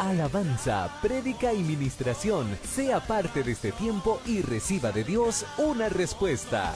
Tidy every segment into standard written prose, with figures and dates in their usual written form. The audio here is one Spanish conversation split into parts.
alabanza, prédica y ministración. Sea parte de este tiempo y reciba de Dios una respuesta.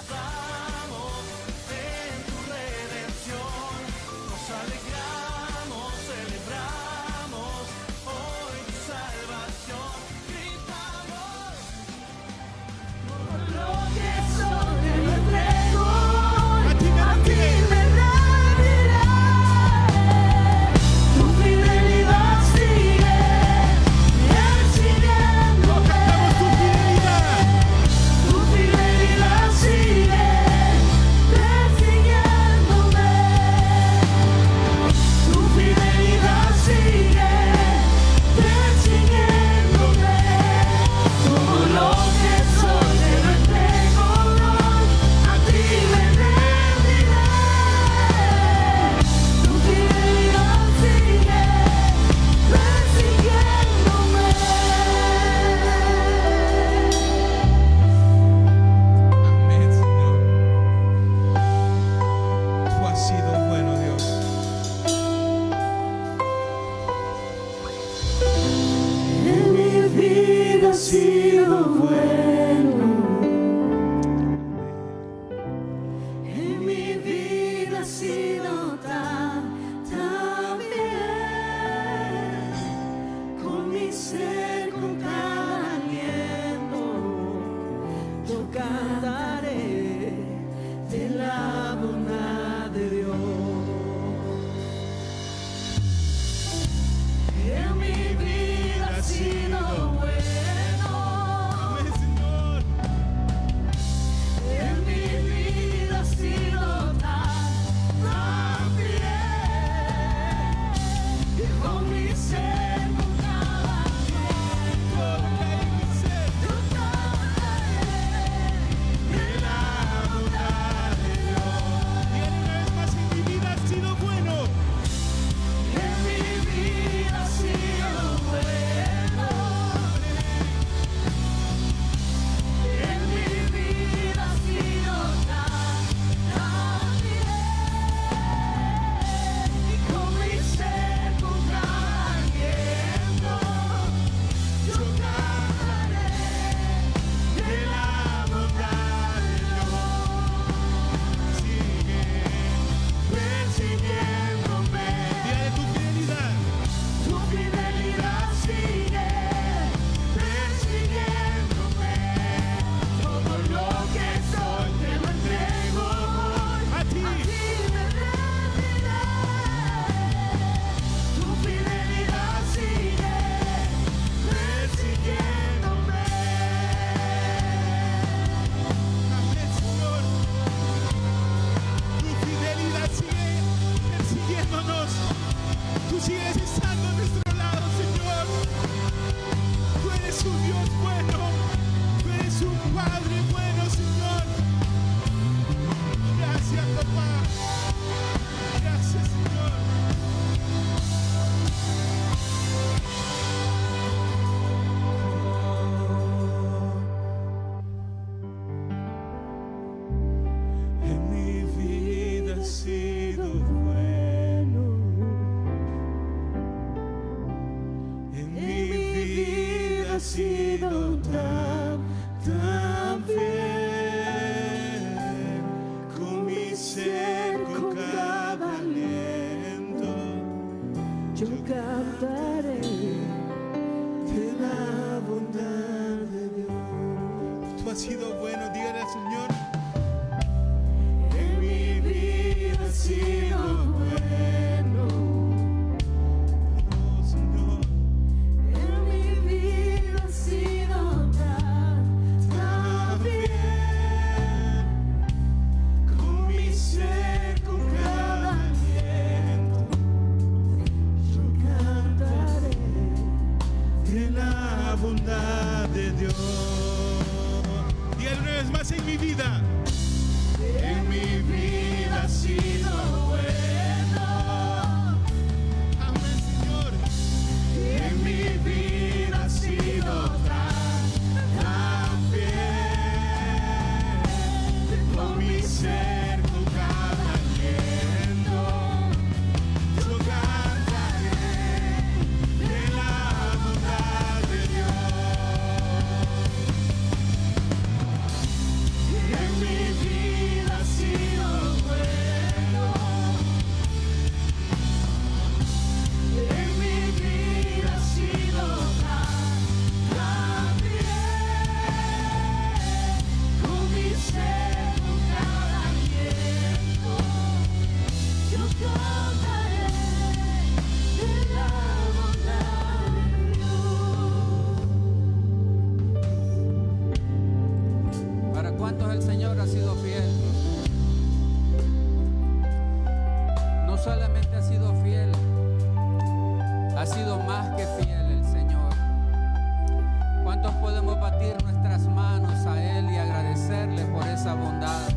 esa bondad,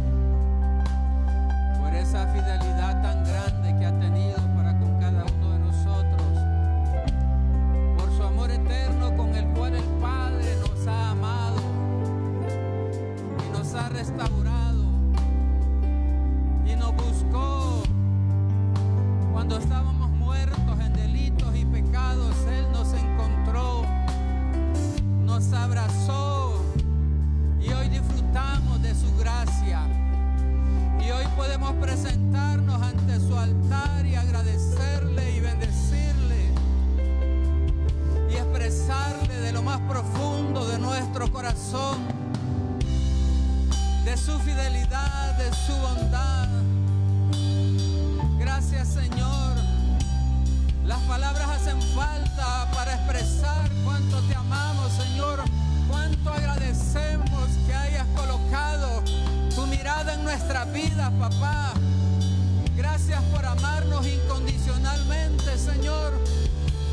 por esa fidelidad tan grande que ha tenido para con cada uno de nosotros, por su amor eterno con el cual el Padre nos ha amado y nos ha restaurado y nos buscó cuando estábamos muertos en delitos y pecados. Él nos encontró, nos abrazó y hoy disfrutamos de su gracia. Y hoy podemos presentarnos ante su altar y agradecerle y bendecirle y expresarle de lo más profundo de nuestro corazón, de su fidelidad, de su bondad. Gracias, Señor. Las palabras hacen falta para expresar cuánto te amamos, Señor. Cuánto agradecemos que hayas colocado tu mirada en nuestras vidas, papá. Gracias por amarnos incondicionalmente, Señor.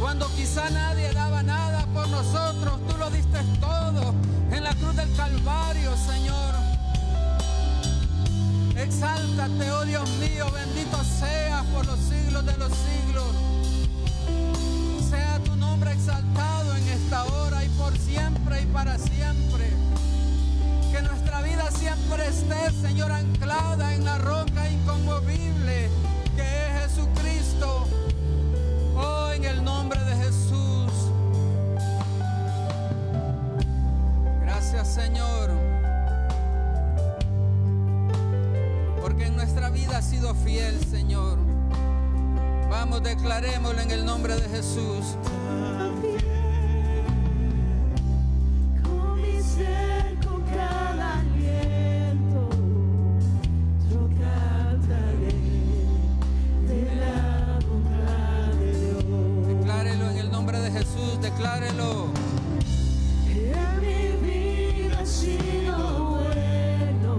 Cuando quizá nadie daba nada por nosotros, tú lo diste todo en la cruz del Calvario, Señor. Exáltate, oh Dios mío, bendito seas por los siglos de los siglos. Sea tu nombre exaltado en esta hora y por siempre y para siempre. Que nuestra vida siempre esté, Señor, anclada en la roca inconmovible que es Jesucristo. Oh, en el nombre de Jesús. Gracias, Señor, porque en nuestra vida has sido fiel, Señor. Vamos, declarémoslo en el nombre de Jesús. Con mi ser, con cada aliento, yo cantaré de la bondad de Dios. Declárelo en el nombre de Jesús, declárelo. En mi vida ha sido bueno.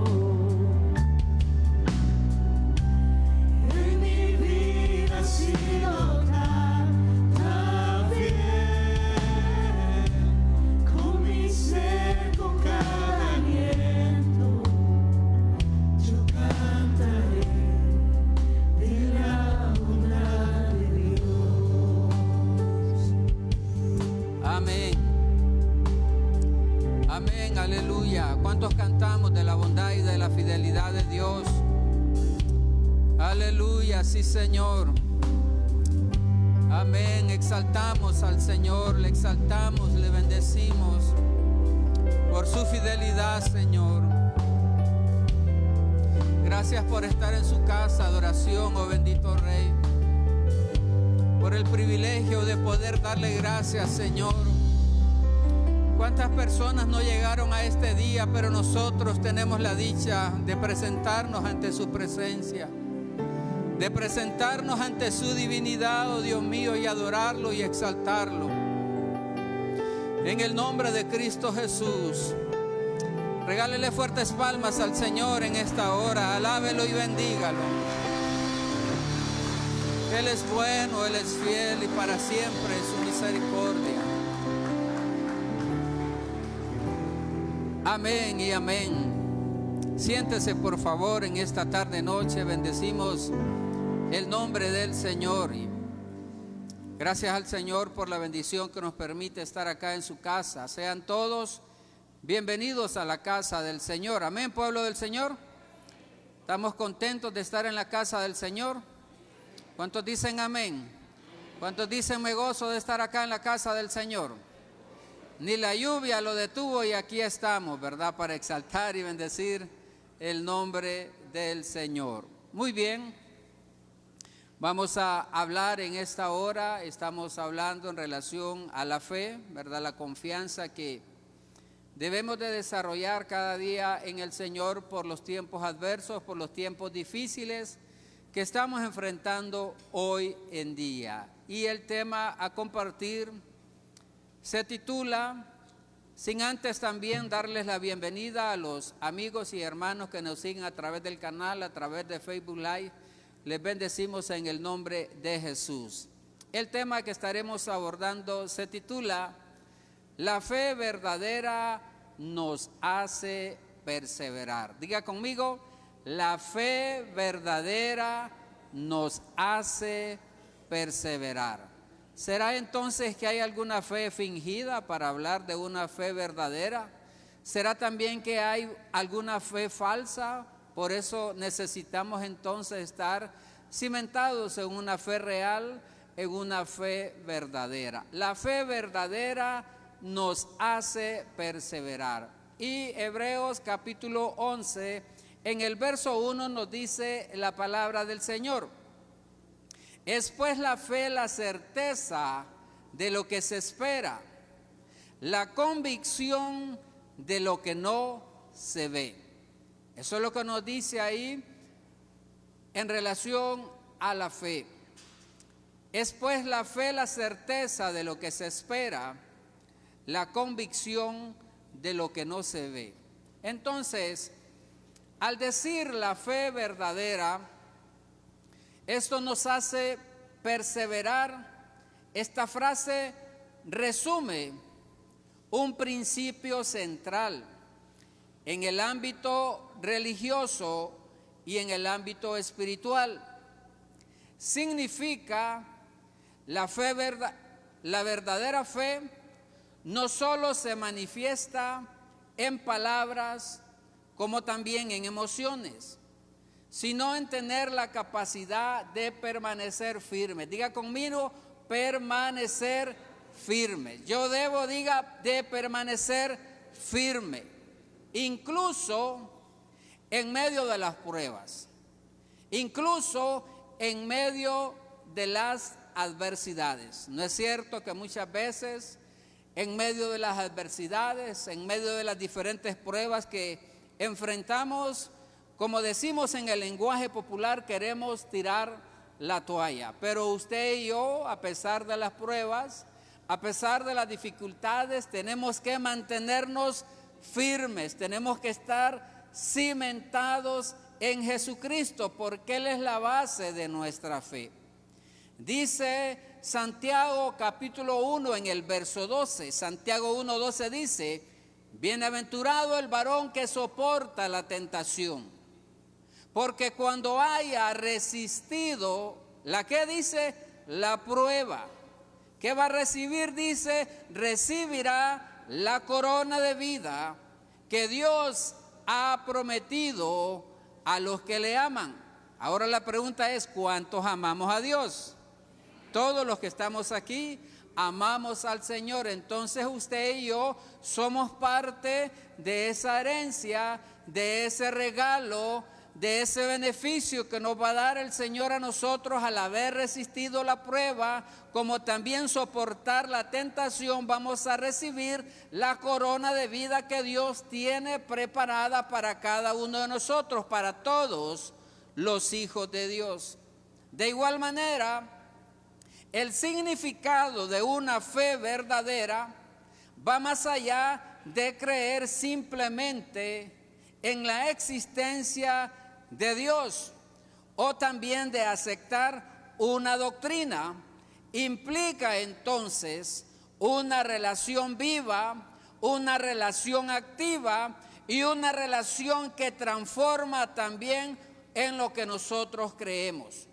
En mi vida ha sido tan fiel. Con mi ser, con cada aliento, yo cantaré de la bondad de Dios. Amén. Amén, aleluya. ¿Cuántos cantamos de la bondad y de la fidelidad de Dios? Aleluya, sí, Señor. Amén. Exaltamos al Señor, le exaltamos, le bendecimos por su fidelidad, Señor. Gracias por estar en su casa, adoración, oh bendito Rey. Por el privilegio de poder darle gracias, Señor. ¿Cuántas personas no llegaron a este día, pero nosotros tenemos la dicha de presentarnos ante su presencia, de presentarnos ante su divinidad, oh Dios mío, y adorarlo y exaltarlo? En el nombre de Cristo Jesús, regálele fuertes palmas al Señor en esta hora, alábelo y bendígalo. Él es bueno, Él es fiel y para siempre su misericordia. Amén y amén. Siéntese por favor en esta tarde noche. Bendecimos el nombre del Señor. Y gracias al Señor por la bendición que nos permite estar acá en su casa. Sean todos bienvenidos a la casa del Señor. Amén, pueblo del Señor. Estamos contentos de estar en la casa del Señor. ¿Cuántos dicen amén? ¿Cuántos dicen me gozo de estar acá en la casa del Señor? Ni la lluvia lo detuvo y aquí estamos, ¿verdad? Para exaltar y bendecir el nombre del Señor. Muy bien, vamos a hablar en esta hora, estamos hablando en relación a la fe, ¿verdad? La confianza que debemos de desarrollar cada día en el Señor por los tiempos adversos, por los tiempos difíciles que estamos enfrentando hoy en día. Y el tema a compartir se titula, sin antes también darles la bienvenida a los amigos y hermanos que nos siguen a través del canal, a través de Facebook Live, les bendecimos en el nombre de Jesús. El tema que estaremos abordando se titula, la fe verdadera nos hace perseverar. Diga conmigo, la fe verdadera nos hace perseverar. ¿Será entonces que hay alguna fe fingida para hablar de una fe verdadera? ¿Será también que hay alguna fe falsa? Por eso necesitamos entonces estar cimentados en una fe real, en una fe verdadera. La fe verdadera nos hace perseverar. Y Hebreos capítulo 11, en el verso 1 nos dice la palabra del Señor. Es pues la fe la certeza de lo que se espera, la convicción de lo que no se ve. Eso es lo que nos dice ahí en relación a la fe. Es pues la fe la certeza de lo que se espera, la convicción de lo que no se ve. Entonces, al decir la fe verdadera, esto nos hace perseverar. Esta frase resume un principio central en el ámbito religioso y en el ámbito espiritual. Significa la verdadera fe no solo se manifiesta en palabras como también en emociones, sino en tener la capacidad de permanecer firme. Diga conmigo, permanecer firme. Yo debo, diga, de permanecer firme, incluso en medio de las pruebas, incluso en medio de las adversidades. ¿No es cierto que muchas veces en medio de las adversidades, en medio de las diferentes pruebas que enfrentamos, como decimos en el lenguaje popular, queremos tirar la toalla? Pero usted y yo, a pesar de las pruebas, a pesar de las dificultades, tenemos que mantenernos firmes, tenemos que estar cimentados en Jesucristo, porque Él es la base de nuestra fe. Dice Santiago capítulo 1 en el verso 12, Santiago 1:12 dice: bienaventurado el varón que soporta la tentación, porque cuando haya resistido, ¿la qué dice? La prueba. ¿Qué va a recibir? Dice, recibirá la corona de vida que Dios ha prometido a los que le aman. Ahora la pregunta es, ¿cuántos amamos a Dios? Todos los que estamos aquí amamos al Señor. Entonces usted y yo somos parte de esa herencia, de ese regalo, de ese beneficio que nos va a dar el Señor a nosotros al haber resistido la prueba, como también soportar la tentación. Vamos a recibir la corona de vida que Dios tiene preparada para cada uno de nosotros, para todos los hijos de Dios. De igual manera, el significado de una fe verdadera va más allá de creer simplemente en la existencia de Dios o también de aceptar una doctrina. Implica entonces una relación viva, una relación activa y una relación que transforma también en lo que nosotros creemos.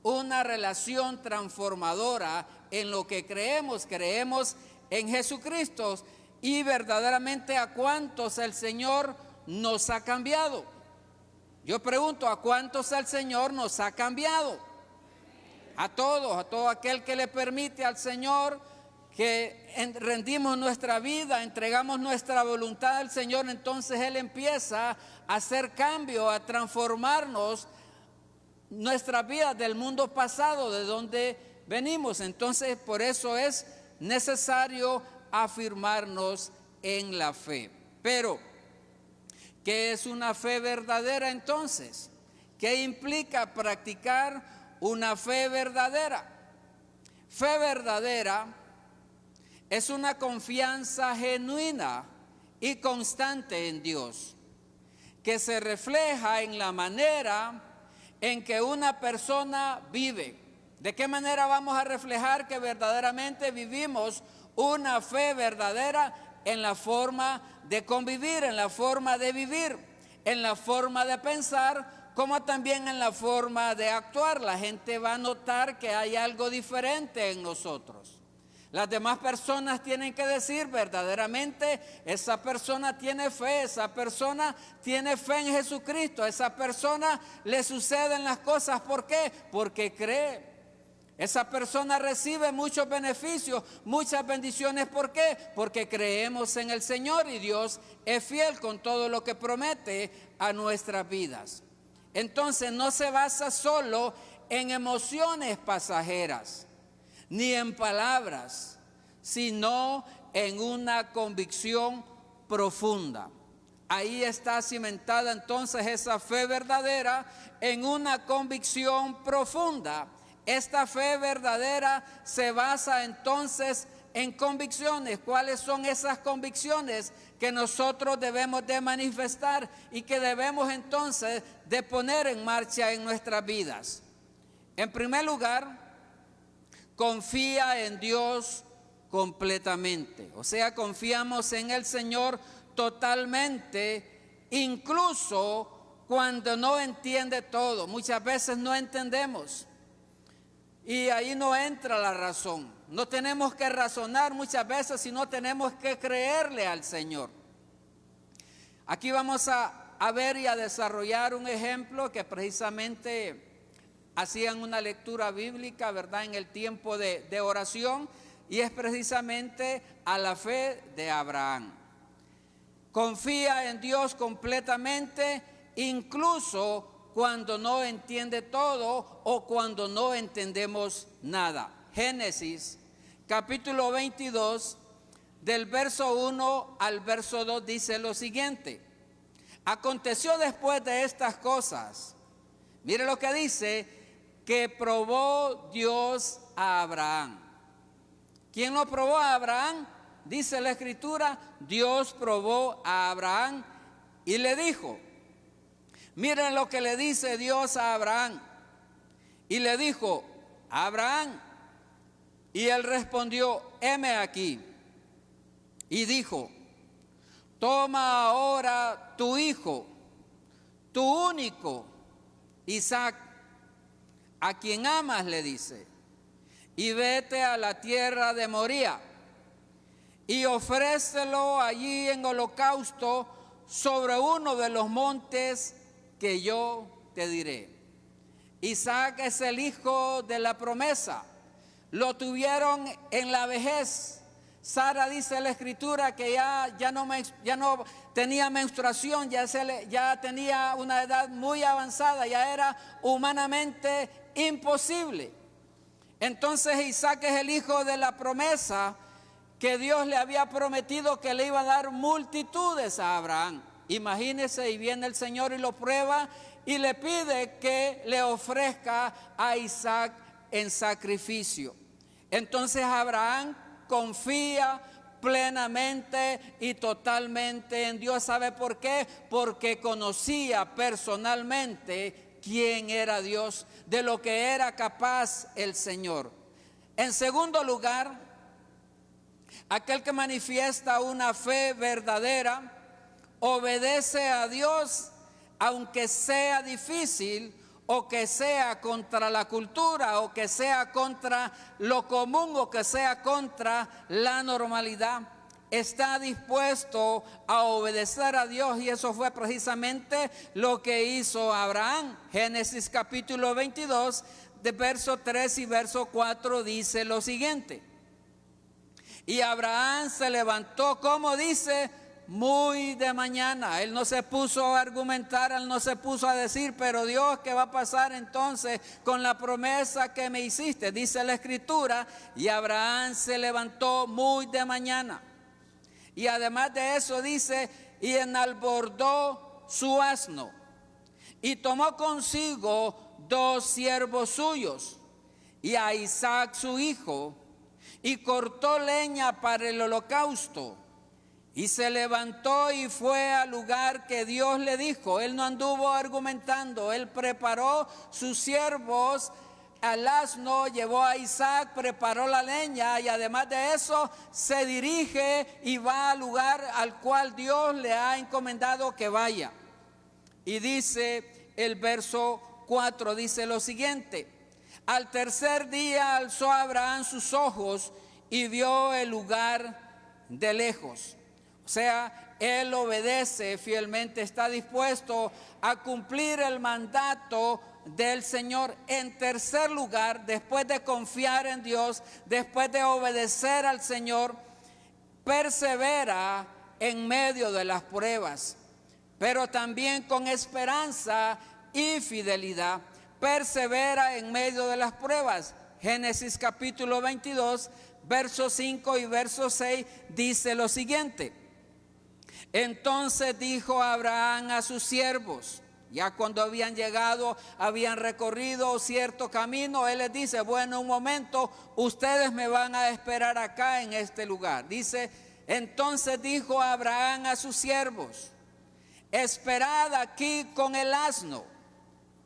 Una relación transformadora en lo que creemos. Creemos en Jesucristo y verdaderamente a cuántos el Señor nos ha cambiado. Yo pregunto, ¿a cuántos el Señor nos ha cambiado? A todos, a todo aquel que le permite al Señor, que rendimos nuestra vida, entregamos nuestra voluntad al Señor, entonces Él empieza a hacer cambio, a transformarnos nuestra vida del mundo pasado, de donde venimos. Entonces por eso es necesario afirmarnos en la fe. Pero ¿qué es una fe verdadera entonces? ¿Qué implica practicar una fe verdadera? Fe verdadera es una confianza genuina y constante en Dios, que se refleja en la manera en que una persona vive. ¿De qué manera vamos a reflejar que verdaderamente vivimos una fe verdadera? en la forma de convivir, en la forma de vivir, en la forma de pensar, como también en la forma de actuar. La gente va a notar que hay algo diferente en nosotros. Las demás personas tienen que decir verdaderamente, esa persona tiene fe, esa persona tiene fe en Jesucristo, a esa persona le suceden las cosas. ¿Por qué? Porque cree. Esa persona recibe muchos beneficios, muchas bendiciones. ¿Por qué? Porque creemos en el Señor y Dios es fiel con todo lo que promete a nuestras vidas. Entonces no se basa solo en emociones pasajeras, ni en palabras, sino en una convicción profunda. Ahí está cimentada entonces esa fe verdadera en una convicción profunda. Esta fe verdadera se basa entonces en convicciones. ¿Cuáles son esas convicciones que nosotros debemos de manifestar y que debemos entonces de poner en marcha en nuestras vidas? En primer lugar, confía en Dios completamente. O sea, confiamos en el Señor totalmente, incluso cuando no entiende todo. Muchas veces no entendemos y ahí no entra la razón. No tenemos que razonar muchas veces, sino tenemos que creerle al Señor. Aquí vamos a ver y a desarrollar un ejemplo que precisamente hacían una lectura bíblica, ¿verdad?, en el tiempo de oración, y es precisamente a la fe de Abraham. Confía en Dios completamente, incluso cuando no entiende todo o cuando no entendemos nada. Génesis, capítulo 22, del verso 1 al verso 2 dice lo siguiente: aconteció después de estas cosas, mire lo que dice, que probó Dios a Abraham. ¿Quién lo probó a Abraham? Dice la Escritura, Dios probó a Abraham y le dijo, miren lo que le dice Dios a Abraham. Y le dijo, Abraham, y él respondió, heme aquí. Y dijo, toma ahora tu hijo, tu único, Isaac, a quien amas, le dice, y vete a la tierra de Moría y ofrécelo allí en holocausto sobre uno de los montes que yo te diré. Isaac es el hijo de la promesa. Lo tuvieron en la vejez. Sara, dice la Escritura, que ya no tenía menstruación, ya tenía una edad muy avanzada, ya era humanamente imposible. Entonces Isaac es el hijo de la promesa que Dios le había prometido que le iba a dar multitudes a Abraham. Imagínese, y viene el Señor y lo prueba y le pide que le ofrezca a Isaac en sacrificio. Entonces Abraham confía plenamente y totalmente en Dios. ¿Sabe por qué? Porque conocía personalmente quién era Dios, de lo que era capaz el Señor. En segundo lugar, aquel que manifiesta una fe verdadera obedece a Dios, aunque sea difícil, o que sea contra la cultura, o que sea contra lo común, o que sea contra la normalidad. Está dispuesto a obedecer a Dios, y eso fue precisamente lo que hizo Abraham. Génesis capítulo 22, de verso 3 y verso 4 dice lo siguiente: y Abraham se levantó, como dice, muy de mañana. Él no se puso a argumentar, él no se puso a decir, pero Dios, ¿qué va a pasar entonces con la promesa que me hiciste? Dice la Escritura, y Abraham se levantó muy de mañana. Y además de eso dice, y enalbordó su asno, y tomó consigo 2 siervos suyos, y a Isaac su hijo, y cortó leña para el holocausto, y se levantó y fue al lugar que Dios le dijo. Él no anduvo argumentando, él preparó sus siervos al asno, llevó a Isaac, preparó la leña y además de eso se dirige y va al lugar al cual Dios le ha encomendado que vaya. Y dice el verso 4, dice lo siguiente: al tercer día alzó Abraham sus ojos y vio el lugar de lejos. O sea, él obedece fielmente, está dispuesto a cumplir el mandato del Señor. En tercer lugar, después de confiar en Dios, después de obedecer al Señor, persevera en medio de las pruebas, pero también con esperanza y fidelidad. Persevera en medio de las pruebas. Génesis capítulo 22, versos 5 y verso 6 dice lo siguiente: entonces dijo Abraham a sus siervos, ya cuando habían llegado, habían recorrido cierto camino, él les dice: bueno, un momento, ustedes me van a esperar acá en este lugar. Dice: entonces dijo Abraham a sus siervos, esperad aquí con el asno.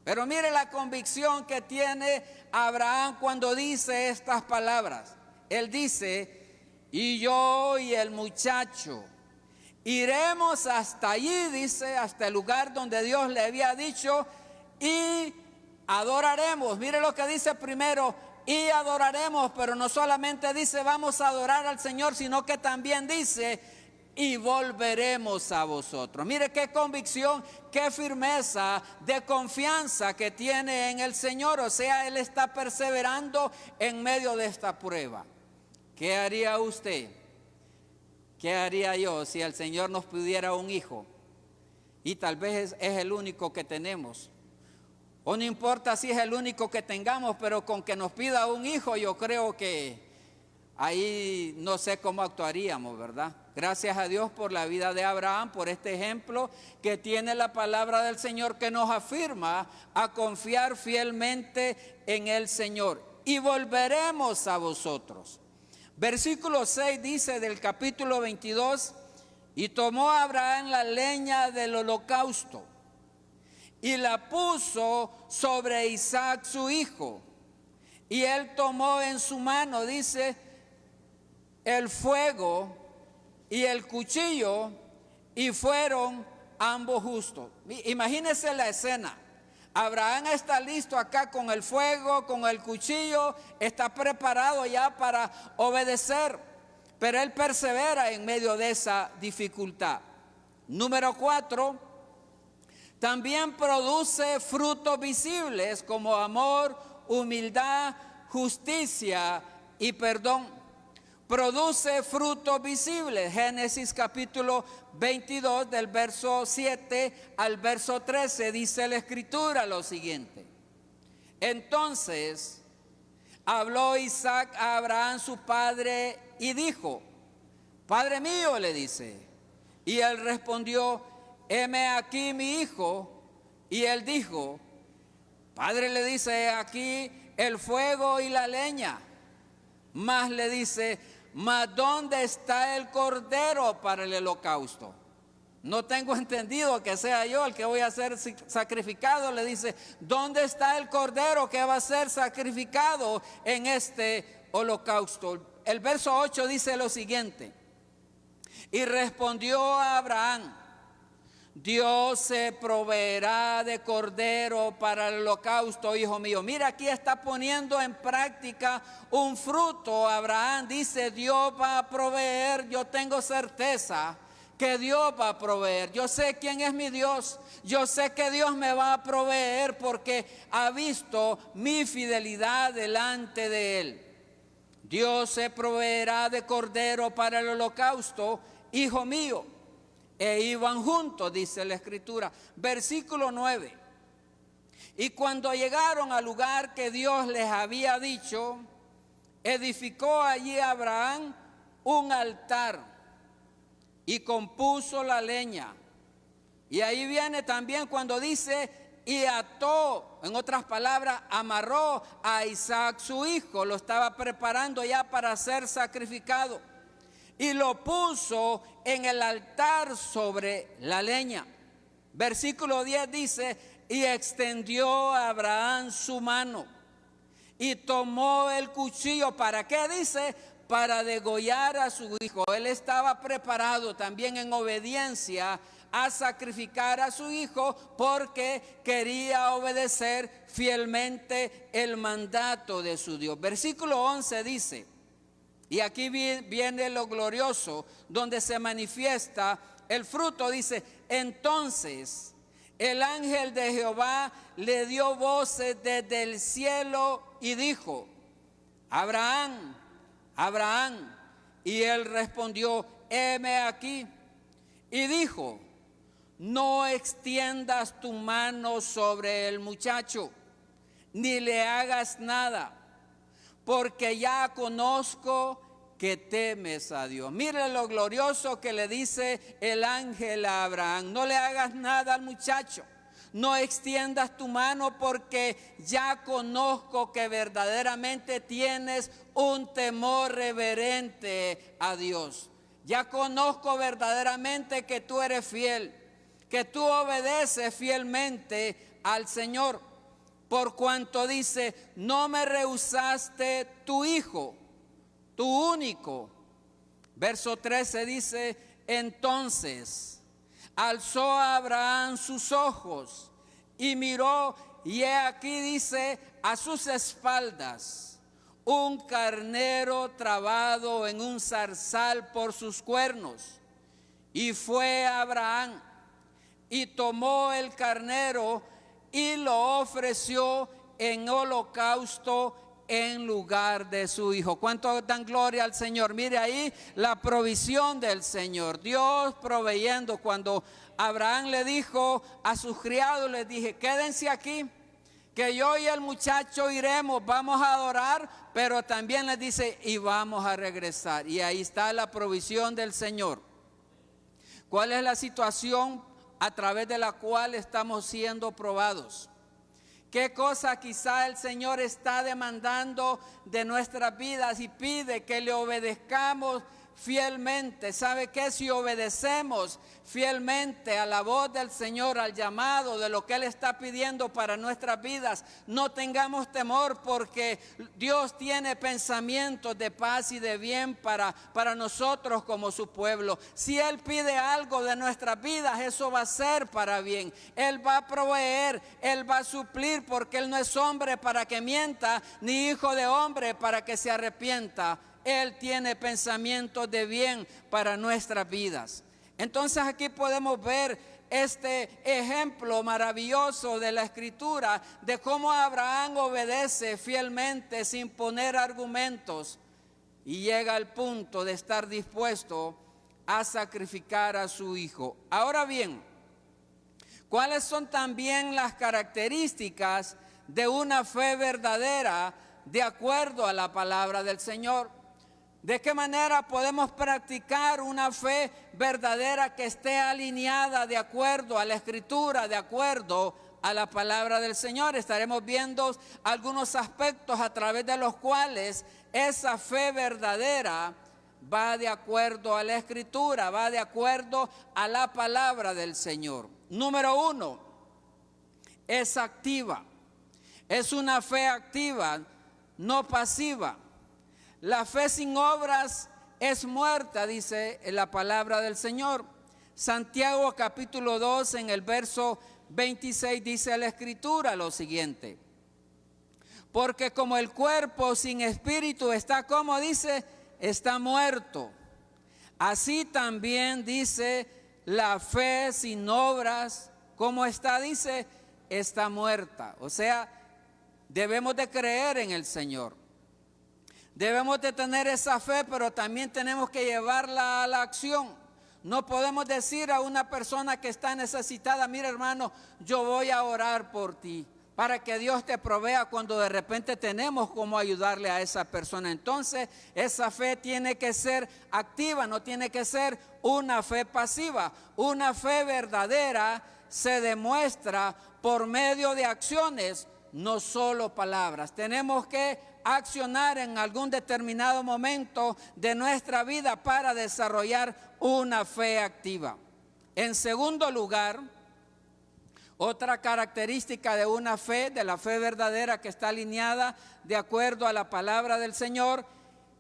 Pero mire la convicción que tiene Abraham cuando dice estas palabras. Él dice: y yo y el muchacho iremos hasta allí, dice, hasta el lugar donde Dios le había dicho, y adoraremos. Mire lo que dice primero: y adoraremos, pero no solamente dice vamos a adorar al Señor, sino que también dice: y volveremos a vosotros. Mire qué convicción, qué firmeza de confianza que tiene en el Señor. O sea, él está perseverando en medio de esta prueba. ¿Qué haría usted? ¿Qué haría yo si el Señor nos pidiera un hijo? Y tal vez es el único que tenemos. O no importa si es el único que tengamos, pero con que nos pida un hijo, yo creo que ahí no sé cómo actuaríamos, ¿verdad? Gracias a Dios por la vida de Abraham, por este ejemplo que tiene la palabra del Señor, que nos afirma a confiar fielmente en el Señor. Y volveremos a vosotros. Versículo 6 dice del capítulo 22: y tomó Abraham la leña del holocausto y la puso sobre Isaac su hijo. Y él tomó en su mano, dice, el fuego y el cuchillo, y fueron ambos justos. Imagínense la escena. Abraham está listo acá con el fuego, con el cuchillo, está preparado ya para obedecer, pero él persevera en medio de esa dificultad. Número 4, también produce frutos visibles como amor, humildad, justicia y perdón. Produce frutos visibles. Génesis capítulo 22 del verso 7 al verso 13 dice la escritura lo siguiente: entonces habló Isaac a Abraham su padre y dijo: Padre mío, le dice. Y él respondió: heme aquí mi hijo. Y él dijo: Padre, le dice, aquí el fuego y la leña. Mas le dice: mas ¿dónde está el cordero para el holocausto? No tengo entendido que sea yo el que voy a ser sacrificado. Le dice: ¿dónde está el cordero que va a ser sacrificado en este holocausto? El verso 8 dice lo siguiente: y respondió a Abraham: Dios se proveerá de cordero para el holocausto, hijo mío. Mira, aquí está poniendo en práctica un fruto. Abraham dice: Dios va a proveer. Yo tengo certeza que Dios va a proveer. Yo sé quién es mi Dios. Yo sé que Dios me va a proveer porque ha visto mi fidelidad delante de Él. Dios se proveerá de cordero para el holocausto, hijo mío. E iban juntos, dice la escritura. Versículo 9. Y cuando llegaron al lugar que Dios les había dicho, edificó allí Abraham un altar y compuso la leña. Y ahí viene también cuando dice: y ató, en otras palabras, amarró a Isaac su hijo. Lo estaba preparando ya para ser sacrificado. Y lo puso en el altar sobre la leña. Versículo 10 dice: y extendió a Abraham su mano y tomó el cuchillo. ¿Para qué? Dice, para degollar a su hijo. Él estaba preparado también en obediencia a sacrificar a su hijo porque quería obedecer fielmente el mandato de su Dios. Versículo 11 dice, y aquí viene lo glorioso, donde se manifiesta el fruto. Dice, entonces el ángel de Jehová le dio voces desde el cielo y dijo, Abraham, Abraham. Y él respondió, heme aquí. Y dijo, no extiendas tu mano sobre el muchacho, ni le hagas nada, porque ya conozco que temes a Dios. Mire lo glorioso que le dice el ángel a Abraham. No le hagas nada al muchacho. No extiendas tu mano porque ya conozco que verdaderamente tienes un temor reverente a Dios. Ya conozco verdaderamente que tú eres fiel, que tú obedeces fielmente al Señor. Por cuanto dice, no me rehusaste tu hijo, tu único. Verso 13 dice, entonces alzó a Abraham sus ojos y miró, y he aquí, dice, a sus espaldas un carnero trabado en un zarzal por sus cuernos. Y fue Abraham y tomó el carnero y lo ofreció en holocausto en lugar de su hijo. ¿Cuánto dan gloria al Señor? Mire ahí la provisión del Señor. Dios proveyendo. Cuando Abraham le dijo a sus criados, les dije, quédense aquí, que yo y el muchacho iremos, vamos a adorar, pero también les dice, y vamos a regresar. Y ahí está la provisión del Señor. ¿Cuál es la situación a través de la cual estamos siendo probados? ¿Qué cosa quizá el Señor está demandando de nuestras vidas y pide que le obedezcamos fielmente? ¿Sabe qué? Si obedecemos fielmente a la voz del Señor, al llamado de lo que Él está pidiendo para nuestras vidas, no tengamos temor, porque Dios tiene pensamientos de paz y de bien para nosotros como su pueblo. Si Él pide algo de nuestras vidas, eso va a ser para bien. Él va a proveer, Él va a suplir, porque Él no es hombre para que mienta, ni hijo de hombre para que se arrepienta. Él tiene pensamientos de bien para nuestras vidas. Entonces aquí podemos ver este ejemplo maravilloso de la Escritura de cómo Abraham obedece fielmente sin poner argumentos y llega al punto de estar dispuesto a sacrificar a su hijo. Ahora bien, ¿cuáles son también las características de una fe verdadera de acuerdo a la palabra del Señor? ¿De qué manera podemos practicar una fe verdadera que esté alineada de acuerdo a la Escritura, de acuerdo a la palabra del Señor? Estaremos viendo algunos aspectos a través de los cuales esa fe verdadera va de acuerdo a la Escritura, va de acuerdo a la palabra del Señor. Número 1, es activa. Es una fe activa, no pasiva. La fe sin obras es muerta, dice la palabra del Señor. Santiago capítulo 2 en el verso 26 dice la Escritura lo siguiente: porque como el cuerpo sin espíritu está, como dice, está muerto, así también dice la fe sin obras, como está, dice, está muerta. O sea, debemos de creer en el Señor. Debemos de tener esa fe, pero también tenemos que llevarla a la acción. No podemos decir a una persona que está necesitada, mira hermano, yo voy a orar por ti, para que Dios te provea, cuando de repente tenemos cómo ayudarle a esa persona. Entonces, esa fe tiene que ser activa, no tiene que ser una fe pasiva. Una fe verdadera se demuestra por medio de acciones, no solo palabras. Tenemos que accionar en algún determinado momento de nuestra vida para desarrollar una fe activa. En segundo lugar, Otra característica de una fe, de la fe verdadera que está alineada de acuerdo a la palabra del Señor,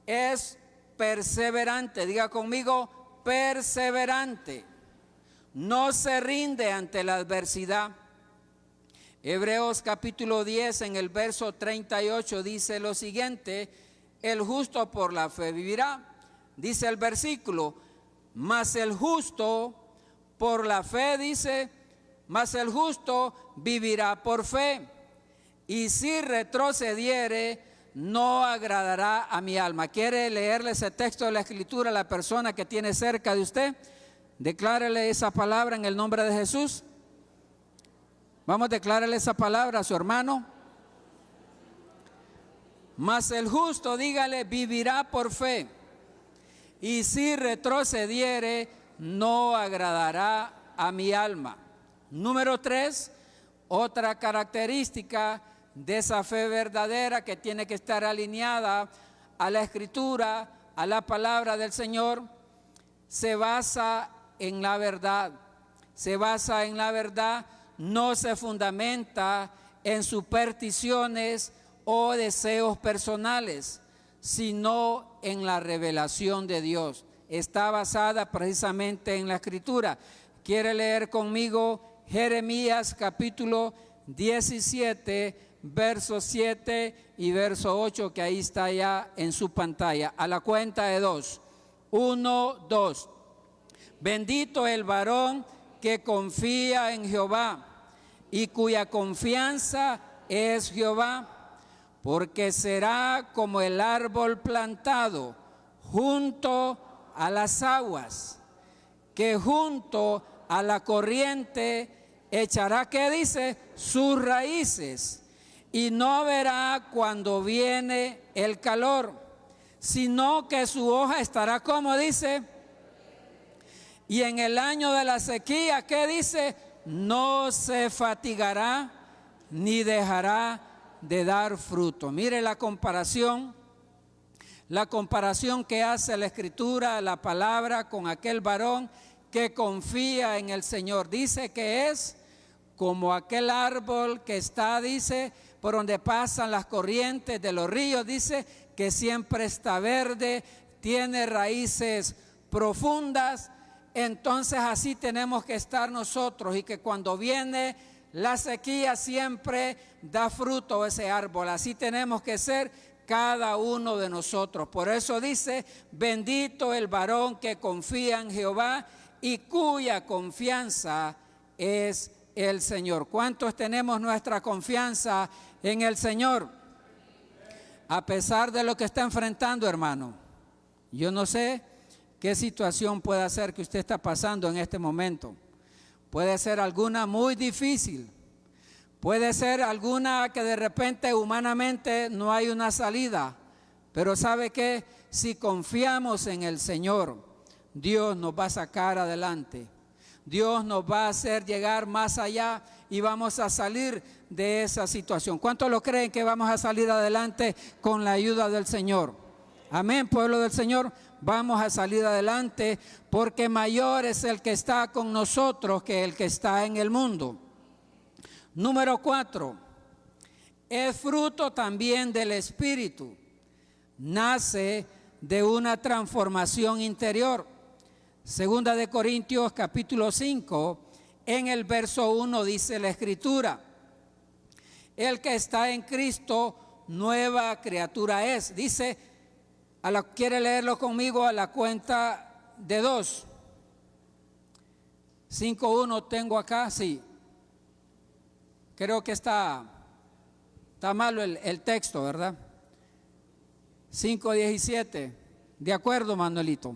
es perseverante. Diga conmigo, perseverante. No se rinde ante la adversidad. Hebreos capítulo 10 en el verso 38 dice lo siguiente: el justo por la fe vivirá. Dice el versículo, mas el justo por la fe, dice, mas el justo vivirá por fe, y si retrocediere, no agradará a mi alma. ¿Quiere leerle ese texto de la Escritura a la persona que tiene cerca de usted? Declárele esa palabra en el nombre de Jesús. Vamos a declararle esa palabra a su hermano. Mas el justo, dígale, vivirá por fe, y si retrocediere, no agradará a mi alma. Número 3, otra característica de esa fe verdadera que tiene que estar alineada a la Escritura, a la palabra del Señor, se basa en la verdad. Se basa en la verdad, no se fundamenta en supersticiones o deseos personales, sino en la revelación de Dios. Está basada precisamente en la Escritura. ¿Quiere leer conmigo Jeremías capítulo 17, verso 7 y verso 8, que ahí está ya en su pantalla? A la cuenta de 2. 1, 2. Bendito el varón que confía en Jehová y cuya confianza es Jehová, porque será como el árbol plantado junto a las aguas, que junto a la corriente echará, ¿qué dice? Sus raíces, y no verá cuando viene el calor, sino que su hoja estará, como dice, y en el año de la sequía, ¿qué dice? No se fatigará ni dejará de dar fruto. Mire la comparación que hace la Escritura, la palabra, con aquel varón que confía en el Señor. Dice que es como aquel árbol que está, dice, por donde pasan las corrientes de los ríos, dice que siempre está verde, tiene raíces profundas. Entonces así tenemos que estar nosotros, y que cuando viene la sequía siempre da fruto ese árbol. Así tenemos que ser cada uno de nosotros. Por eso dice, bendito el varón que confía en Jehová y cuya confianza es el Señor. ¿Cuántos tenemos nuestra confianza en el Señor? A pesar de lo que está enfrentando, hermano. Yo no sé qué situación puede ser que usted está pasando en este momento. Puede ser alguna muy difícil. Puede ser alguna que de repente humanamente no hay una salida. Pero ¿sabe qué? Si confiamos en el Señor, Dios nos va a sacar adelante. Dios nos va a hacer llegar más allá y vamos a salir de esa situación. ¿Cuántos lo creen que vamos a salir adelante con la ayuda del Señor? Amén, pueblo del Señor. Vamos a salir adelante, porque mayor es el que está con nosotros que el que está en el mundo. Número 4, es fruto también del Espíritu. Nace de una transformación interior. Segunda de Corintios capítulo 5, en el verso 1 dice la Escritura: el que está en Cristo, nueva criatura es. Dice, ¿quiere leerlo conmigo a la cuenta de 2? 5:1 tengo acá, sí. Creo que está malo el texto, ¿verdad? 5:17. De acuerdo, Manuelito.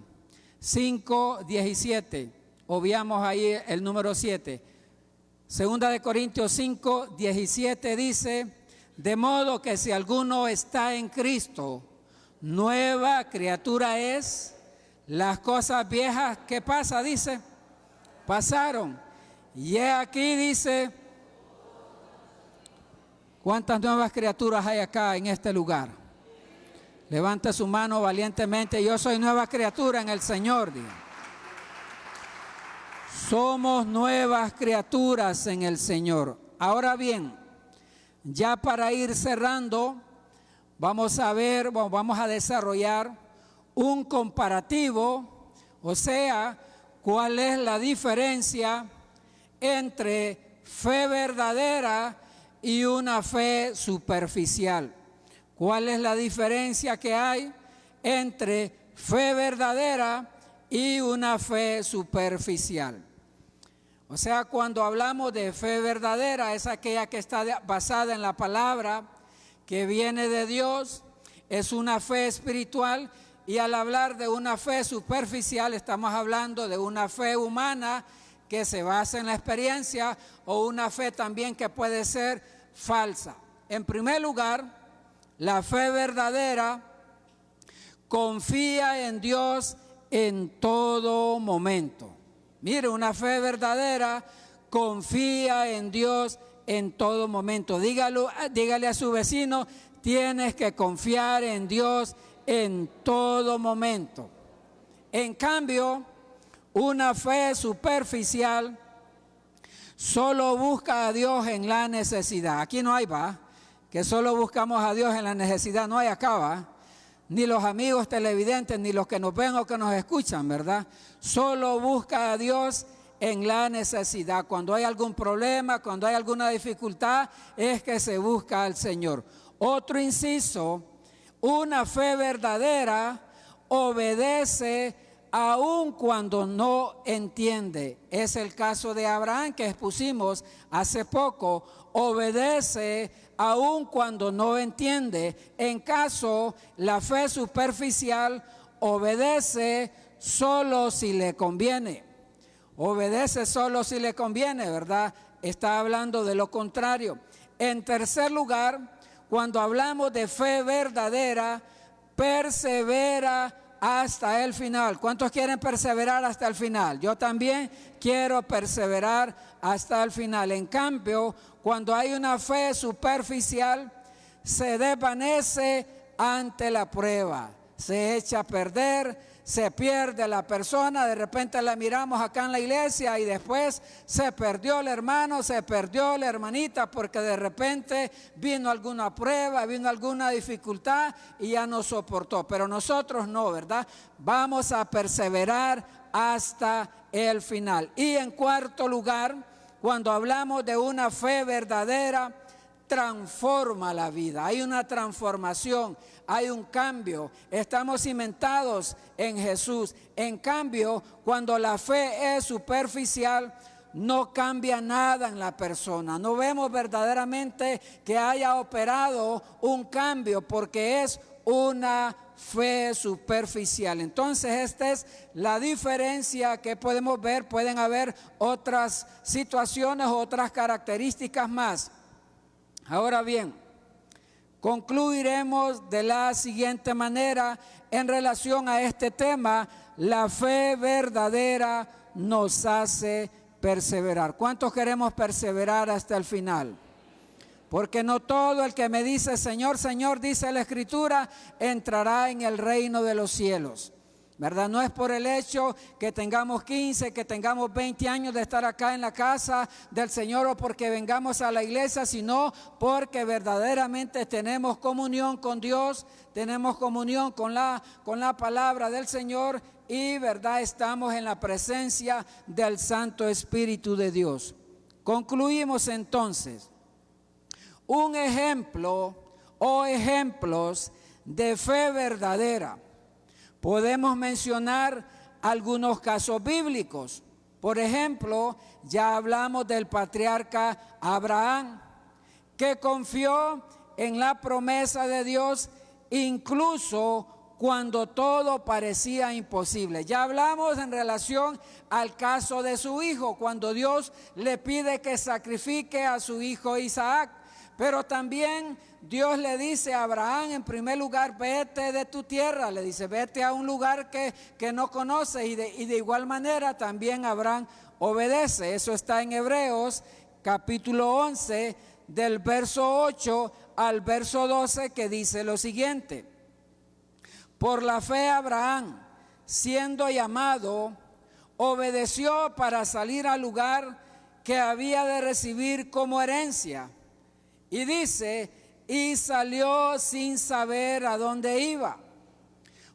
5:17. Obviamos ahí el número 7. Segunda de Corintios 5:17 dice: de modo que si alguno está en Cristo, nueva criatura es. Las cosas viejas, ¿qué pasa? Dice, pasaron. Y he aquí, dice, ¿cuántas nuevas criaturas hay acá en este lugar? Levante su mano valientemente. Yo soy nueva criatura en el Señor. Diga. Somos nuevas criaturas en el Señor. Ahora bien, ya para ir cerrando, vamos a desarrollar un comparativo, o sea, cuál es la diferencia entre fe verdadera y una fe superficial. ¿Cuál es la diferencia que hay entre fe verdadera y una fe superficial? O sea, cuando hablamos de fe verdadera, es aquella que está basada en la palabra, que viene de Dios, es una fe espiritual. Y al hablar de una fe superficial, estamos hablando de una fe humana que se basa en la experiencia, o una fe también que puede ser falsa. En primer lugar, la fe verdadera confía en Dios en todo momento. Mire, una fe verdadera confía en Dios en todo momento. Dígale a su vecino, tienes que confiar en Dios en todo momento. En cambio, una fe superficial solo busca a Dios en la necesidad. Aquí no hay, que solo buscamos a Dios en la necesidad. No hay acá, ni los amigos televidentes, ni los que nos ven o que nos escuchan, ¿verdad? Solo busca a Dios en la necesidad. Cuando hay algún problema, cuando hay alguna dificultad, es que se busca al Señor. Otro inciso, una fe verdadera obedece aun cuando no entiende. Es el caso de Abraham que expusimos hace poco. Obedece aun cuando no entiende. En caso, la fe superficial obedece solo si le conviene. Obedece solo si le conviene, ¿verdad? Está hablando de lo contrario. En tercer lugar, cuando hablamos de fe verdadera, persevera hasta el final. ¿Cuántos quieren perseverar hasta el final? Yo también quiero perseverar hasta el final. En cambio, cuando hay una fe superficial, se desvanece ante la prueba, se echa a perder, se pierde la persona. De repente la miramos acá en la iglesia y después se perdió el hermano, se perdió la hermanita, porque de repente vino alguna prueba, vino alguna dificultad y ya no soportó. Pero nosotros no, ¿verdad? Vamos a perseverar hasta el final. Y en cuarto lugar, cuando hablamos de una fe verdadera, transforma la vida. Hay una transformación, hay un cambio. Estamos cimentados en Jesús. En cambio, cuando la fe es superficial, no cambia nada en la persona. No vemos verdaderamente que haya operado un cambio, porque es una fe superficial. Entonces, esta es la diferencia que podemos ver. Pueden haber otras situaciones, otras características más. Ahora bien, concluiremos de la siguiente manera en relación a este tema: la fe verdadera nos hace perseverar. ¿Cuántos queremos perseverar hasta el final? Porque no todo el que me dice Señor, Señor, dice la Escritura, entrará en el reino de los cielos, ¿verdad? No es por el hecho que tengamos 15, que tengamos 20 años de estar acá en la casa del Señor, o porque vengamos a la iglesia, sino porque verdaderamente tenemos comunión con Dios, tenemos comunión con la palabra del Señor, y verdad, estamos en la presencia del Santo Espíritu de Dios. Concluimos entonces. Un ejemplo o ejemplos de fe verdadera. Podemos mencionar algunos casos bíblicos. Por ejemplo, ya hablamos del patriarca Abraham, que confió en la promesa de Dios incluso cuando todo parecía imposible. Ya hablamos en relación al caso de su hijo, cuando Dios le pide que sacrifique a su hijo Isaac. Pero también Dios le dice a Abraham, en primer lugar, vete de tu tierra. Le dice, vete a un lugar que no conoces. Y de igual manera también Abraham obedece. Eso está en Hebreos capítulo 11, del verso 8 al verso 12, que dice lo siguiente: por la fe Abraham, siendo llamado, obedeció para salir al lugar que había de recibir como herencia. Y dice, y salió sin saber a dónde iba.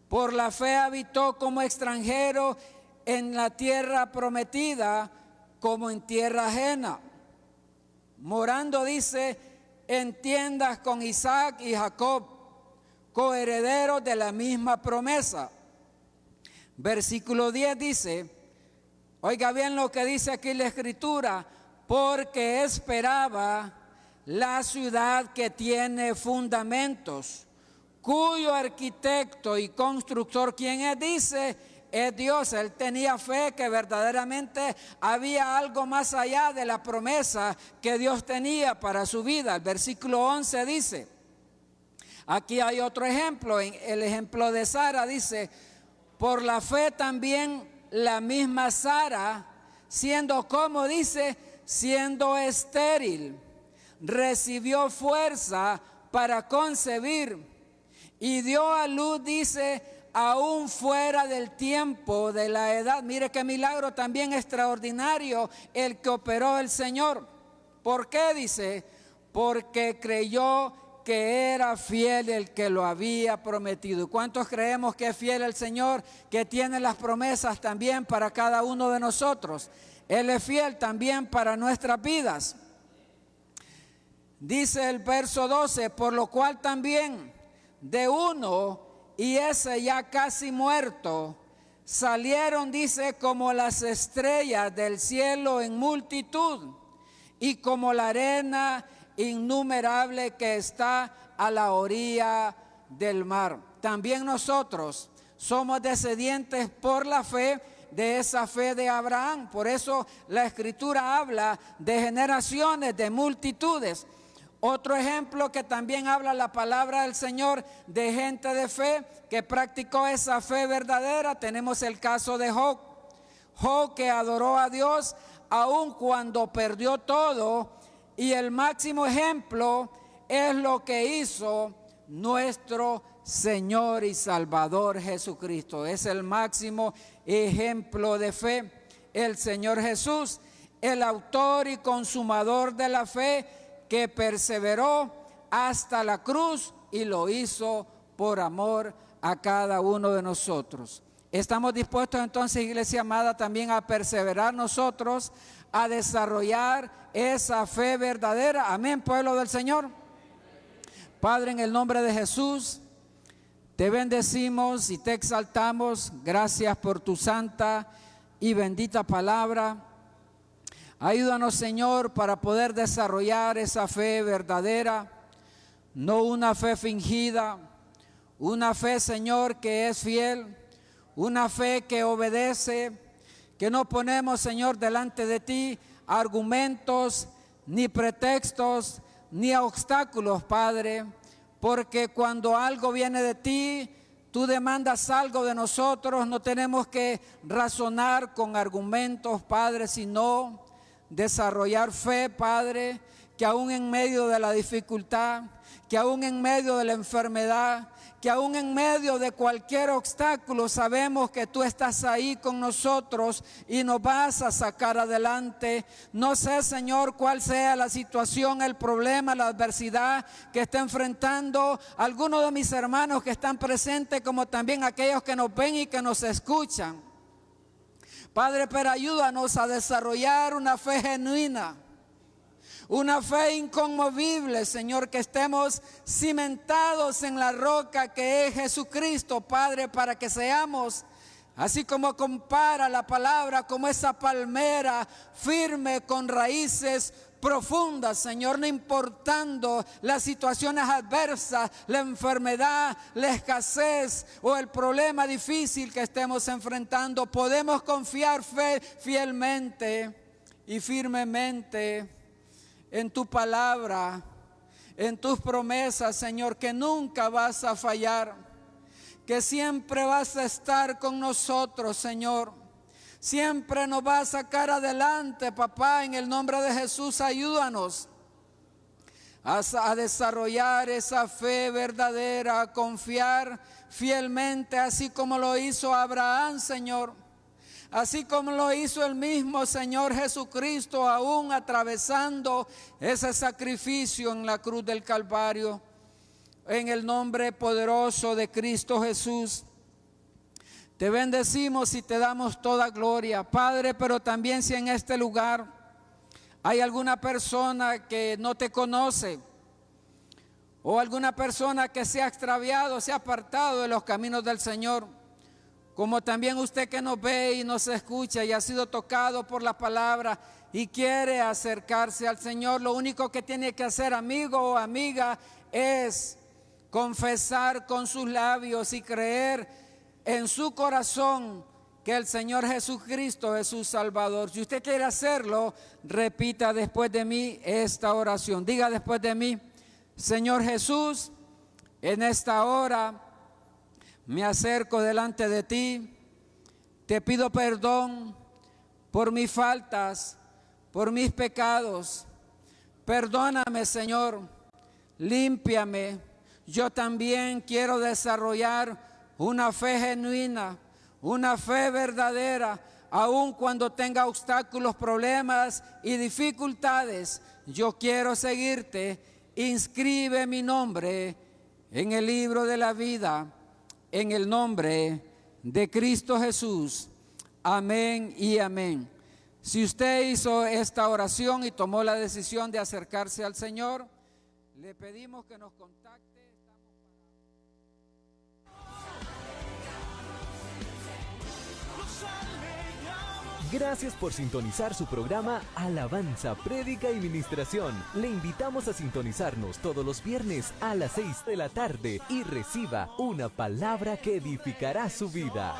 Por la fe habitó como extranjero en la tierra prometida, como en tierra ajena, morando, dice, en tiendas con Isaac y Jacob, coherederos de la misma promesa. Versículo 10 dice, oiga bien lo que dice aquí la Escritura, porque esperaba la ciudad que tiene fundamentos, cuyo arquitecto y constructor, ¿quién es? Dice, es Dios. Él tenía fe que verdaderamente había algo más allá de la promesa que Dios tenía para su vida. El versículo 11 dice, aquí hay otro ejemplo, el ejemplo de Sara, dice, por la fe también la misma Sara, siendo, como dice, siendo estéril, recibió fuerza para concebir y dio a luz, dice, aún fuera del tiempo de la edad. Mire qué milagro también extraordinario el que operó el Señor. ¿Por qué? Dice, porque creyó que era fiel el que lo había prometido. ¿Cuántos creemos que es fiel el Señor, que tiene las promesas también para cada uno de nosotros? Él es fiel también para nuestras vidas. Dice el verso 12, por lo cual también de uno, y ese ya casi muerto, salieron, dice, como las estrellas del cielo en multitud, y como la arena innumerable que está a la orilla del mar. También nosotros somos descendientes por la fe de esa fe de Abraham. Por eso la Escritura habla de generaciones, de multitudes. Otro ejemplo que también habla la palabra del Señor de gente de fe que practicó esa fe verdadera, tenemos el caso de Job. Job, que adoró a Dios aun cuando perdió todo, y el máximo ejemplo es lo que hizo nuestro Señor y Salvador Jesucristo. Es el máximo ejemplo de fe, el Señor Jesús, el autor y consumador de la fe, que perseveró hasta la cruz y lo hizo por amor a cada uno de nosotros. Estamos dispuestos entonces, iglesia amada, también a perseverar nosotros, a desarrollar esa fe verdadera. Amén, pueblo del Señor. Padre, en el nombre de Jesús, te bendecimos y te exaltamos. Gracias por tu santa y bendita palabra. Ayúdanos, Señor, para poder desarrollar esa fe verdadera, no una fe fingida, una fe, Señor, que es fiel, una fe que obedece, que no ponemos, Señor, delante de ti argumentos, ni pretextos, ni obstáculos, Padre, porque cuando algo viene de ti, tú demandas algo de nosotros, no tenemos que razonar con argumentos, Padre, sino desarrollar fe, Padre, que aún en medio de la dificultad, que aún en medio de la enfermedad, que aún en medio de cualquier obstáculo sabemos que tú estás ahí con nosotros y nos vas a sacar adelante. No sé, Señor, cuál sea la situación, el problema, la adversidad que está enfrentando algunos de mis hermanos que están presentes, como también aquellos que nos ven y que nos escuchan. Padre, pero ayúdanos a desarrollar una fe genuina, una fe inconmovible, Señor, que estemos cimentados en la roca que es Jesucristo, Padre, para que seamos, así como compara la palabra, como esa palmera firme con raíces profundas, Señor, no importando las situaciones adversas, la enfermedad, la escasez o el problema difícil que estemos enfrentando, podemos confiar fielmente y firmemente en tu palabra, en tus promesas, Señor, que nunca vas a fallar, que siempre vas a estar con nosotros, Señor. Siempre nos va a sacar adelante, papá, en el nombre de Jesús. Ayúdanos a desarrollar esa fe verdadera, a confiar fielmente, así como lo hizo Abraham, Señor. así como lo hizo el mismo Señor Jesucristo, aún atravesando ese sacrificio en la cruz del Calvario. En el nombre poderoso de Cristo Jesús, te bendecimos y te damos toda gloria, Padre. Pero también si en este lugar hay alguna persona que no te conoce, o alguna persona que se ha extraviado, se ha apartado de los caminos del Señor, como también usted que nos ve y nos escucha y ha sido tocado por la palabra y quiere acercarse al Señor, lo único que tiene que hacer, amigo o amiga, es confesar con sus labios y creer en su corazón que el Señor Jesucristo es su Salvador. Si usted quiere hacerlo, repita después de mí esta oración. Diga después de mí: Señor Jesús, en esta hora me acerco delante de ti, te pido perdón por mis faltas, por mis pecados. Perdóname, Señor, límpiame. Yo también quiero desarrollar una fe genuina, una fe verdadera, aun cuando tenga obstáculos, problemas y dificultades. Yo quiero seguirte. Inscribe mi nombre en el libro de la vida, en el nombre de Cristo Jesús. Amén y amén. Si usted hizo esta oración y tomó la decisión de acercarse al Señor, le pedimos que nos contacte. Gracias por sintonizar su programa Alabanza, Prédica y Ministración. Le invitamos a sintonizarnos todos los viernes a las 6 de la tarde y reciba una palabra que edificará su vida.